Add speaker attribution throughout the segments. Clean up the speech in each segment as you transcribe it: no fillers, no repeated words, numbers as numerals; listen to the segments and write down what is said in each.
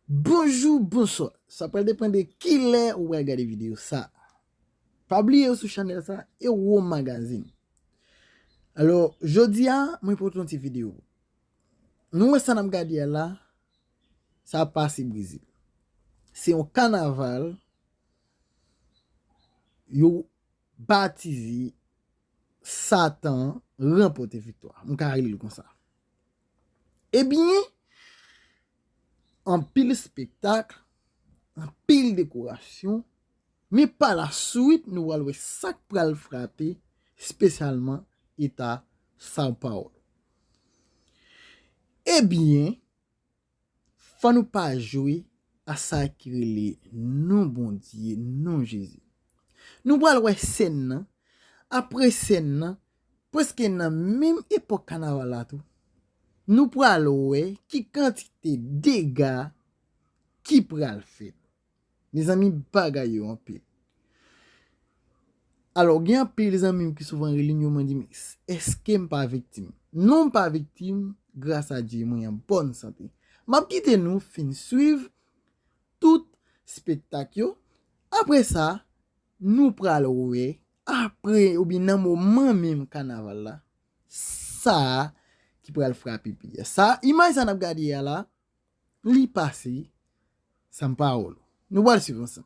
Speaker 1: Bonjour, bonsoir. Ça peut dépendre de qui l'est ou regarder vidéo ça. Pas oublier sur channel ça et au magazine. Alors, jodi a, moi pour une petite vidéo. Nous ça n'a regarder là, ça passe au Brésil. C'est un carnaval yo baptisé Satan remporter victoire. On carré comme ça. Eh bien, en pile spectacle, en pile décoration, mais par la suite, nous allons ça pral frapper, spécialement État São Paulo. Eh bien, faut nous pas jouer à ça qui relève non bon Dieu, non Jésus. Nous allons scène, après scène, presque dans même époque carnaval là tout. Nous allons qui quantité dégâts qui pral fait. Mes amis, bagaille en pile. Alors, il y a un peu les amis qui souvent réunion disent, est-ce que je ne pas victime? Non, pas victime, grâce à Dieu, moi, en bonne santé. Ma petite nous fin suivre tout spectacle. Après ça, nous prenons après, ou bien dans le moment même carnaval là, ça qui pourrait le frapper. Ça, imagine ça, nous regardé là, li passé, São Paulo. Nous allons suivre ça.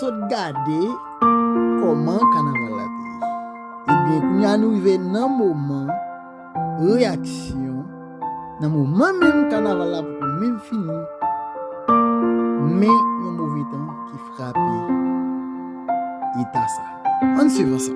Speaker 1: Regarder comment carnaval a été. Eh bien, quand nous arrivons dans le moment réaction, dans le moment même carnaval a pour même fini, mais un mauvais temps qui frappe État ça. On suit ça.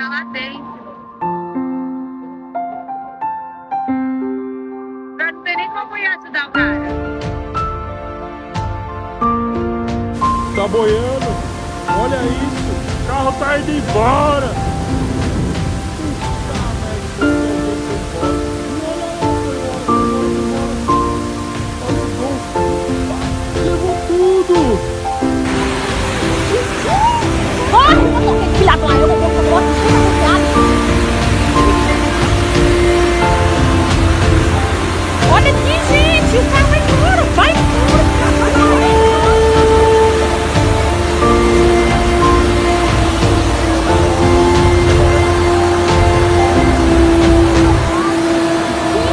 Speaker 2: tá lá dentro. Eu não sei nem como ia ajudar o cara.
Speaker 3: Tá boiando? Olha isso! O carro tá indo embora! Levou tudo!
Speaker 4: Corre, motoqueiro, filha da eu vou com você, olha aqui, gente, o carro vai embora, vai embora, gente,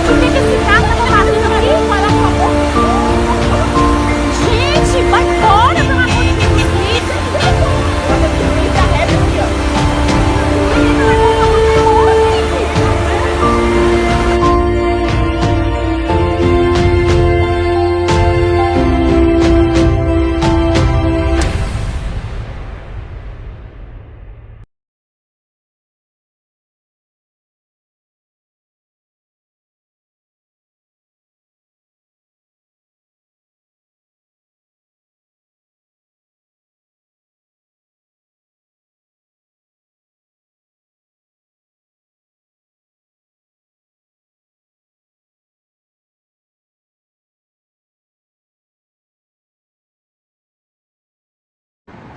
Speaker 4: o que esse carro tá fazendo aqui? Vai lá, por favor. Gente, vai embora, pelo amor de Deus. Olha que polícia reta aqui, ó.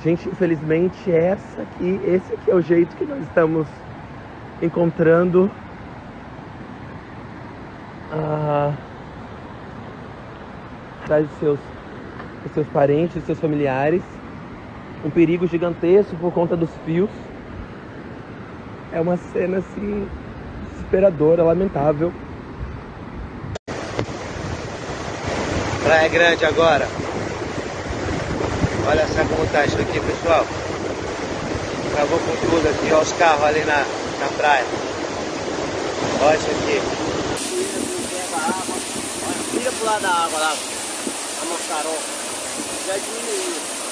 Speaker 5: Gente, infelizmente esse aqui é o jeito que nós estamos encontrando atrás dos seus parentes, dos seus familiares. Um perigo gigantesco por conta dos fios. É uma cena assim desesperadora, lamentável.
Speaker 6: Praia Grande agora. Olha só como tá isso aqui, pessoal. Acabou com tudo aqui, olha os carros ali na praia. Olha isso aqui.
Speaker 7: Vira pro lado da água lá, a Moscarol. Já diminuiu.